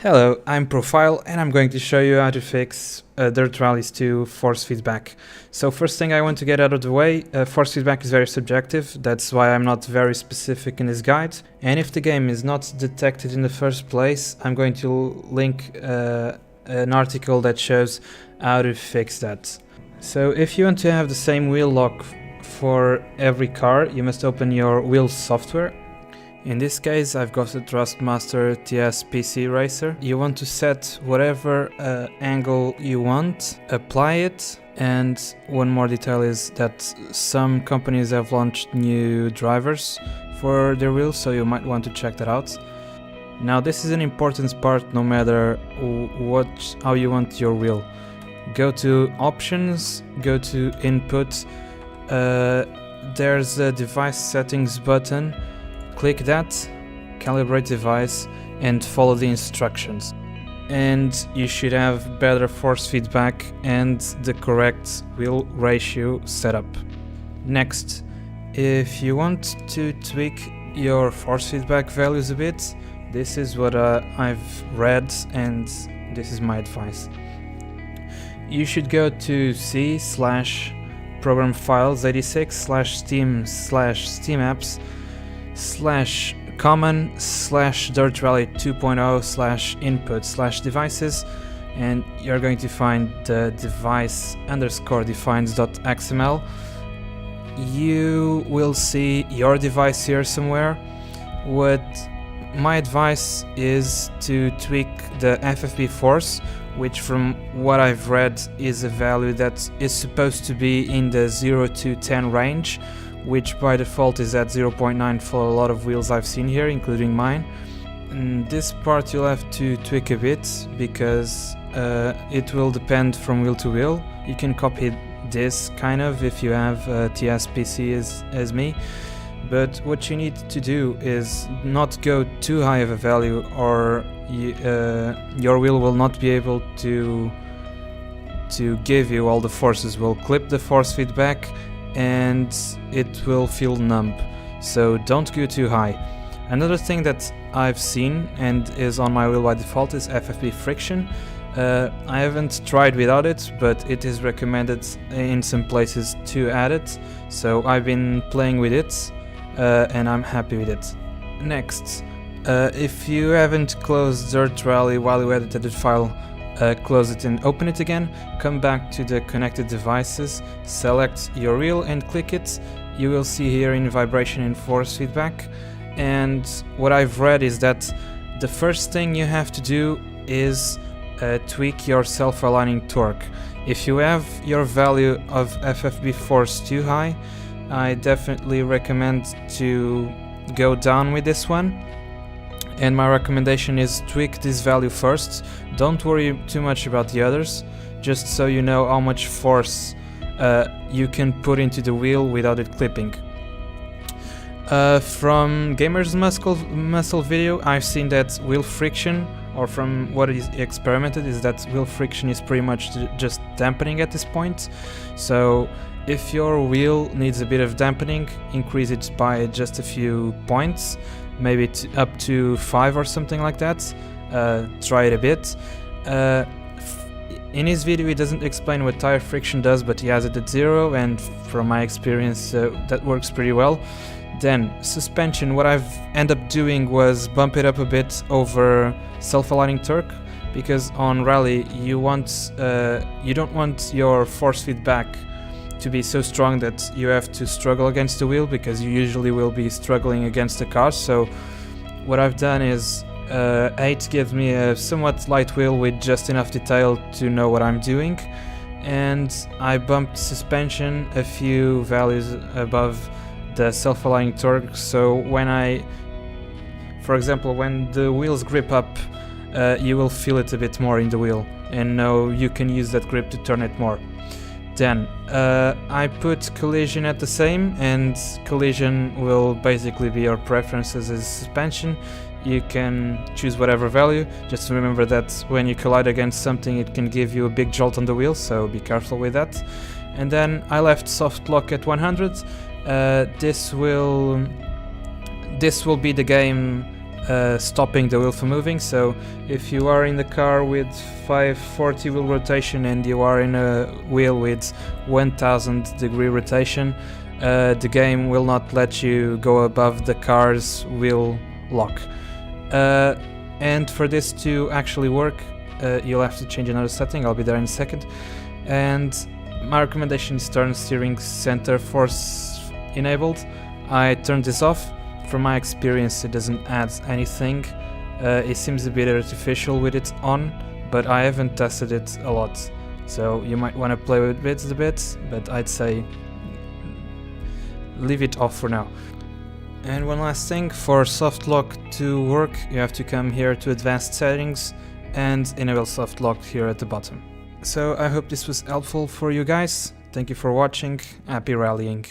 Hello, I'm Profile and I'm going to show you how to fix Dirt Rallies 2 force feedback. So first thing I want to get out of the way, force feedback is very subjective, that's why I'm not very specific in this guide. And if the game is not detected in the first place, I'm going to link an article that shows how to fix that. So if you want to have the same wheel lock for every car, you must open your wheels software. In this case, I've got the Thrustmaster TS PC Racer. You want to set whatever angle you want, apply it, and one more detail is that some companies have launched new drivers for their wheels, so you might want to check that out. Now this is an important part no matter how you want your wheel. Go to Options, go to Input, there's a Device Settings button. Click that, calibrate device, and follow the instructions. And you should have better force feedback and the correct wheel ratio setup. Next, if you want to tweak your force feedback values a bit, this is what I've read and this is my advice. You should go to C/program files 86/steam/steam apps/common/dirt rally 2.0/input/devices, and you're going to find the device_defines.xml. You will see your device here somewhere. What my advice is to tweak the FFB force, which from what I've read is a value that is supposed to be in the 0 to 10 range, which by default is at 0.9 for a lot of wheels I've seen here, including mine. And this part you'll have to tweak a bit because it will depend from wheel to wheel. You can copy this kind of if you have TS PC as me, but what you need to do is not go too high of a value or your wheel will not be able to give you all the forces. Will clip the force feedback and it will feel numb, so don't go too high. Another thing that I've seen and is on my wheel by default is FFB friction. I haven't tried without it, but it is recommended in some places to add it, so I've been playing with it and I'm happy with it. Next, if you haven't closed Dirt Rally while you edited the file, close it and open it again, come back to the connected devices, select your wheel and click it. You will see here in vibration and force feedback, and what I've read is that the first thing you have to do is tweak your self-aligning torque. If you have your value of FFB force too high, I definitely recommend to go down with this one. And my recommendation is tweak this value first. Don't worry too much about the others, just so you know how much force you can put into the wheel without it clipping. From Gamer's Muscle video, I've seen that wheel friction, or from what is experimented, is that wheel friction is pretty much just dampening at this point. So if your wheel needs a bit of dampening, increase it by just a few points, maybe up to 5 or something like that. Try it a bit. In his video he doesn't explain what tire friction does, but he has it at 0, and from my experience that works pretty well. Then suspension, what I've ended up doing was bump it up a bit over self-aligning torque, because on rally you don't want your force feedback to be so strong that you have to struggle against the wheel, because you usually will be struggling against the car. So what I've done is 8 gives me a somewhat light wheel with just enough detail to know what I'm doing, and I bumped suspension a few values above the self-aligning torque, so for example, when the wheels grip up, you will feel it a bit more in the wheel and know you can use that grip to turn it more. Then I put collision at the same, and collision will basically be your preferences as suspension. You can choose whatever value, just remember that when you collide against something it can give you a big jolt on the wheel, so be careful with that. And then I left soft lock at 100. This will be the game stopping the wheel from moving. So if you are in the car with 540 wheel rotation and you are in a wheel with 1000 degree rotation, the game will not let you go above the car's wheel lock. And for this to actually work, you'll have to change another setting. I'll be there in a second. And my recommendation is turn steering center force enabled. I turned this off. From my experience, it doesn't add anything. It seems a bit artificial with it on, but I haven't tested it a lot. So you might want to play with it a bit, but I'd say leave it off for now. And one last thing, for soft lock to work, you have to come here to advanced settings and enable soft lock here at the bottom. So I hope this was helpful for you guys. Thank you for watching. Happy rallying.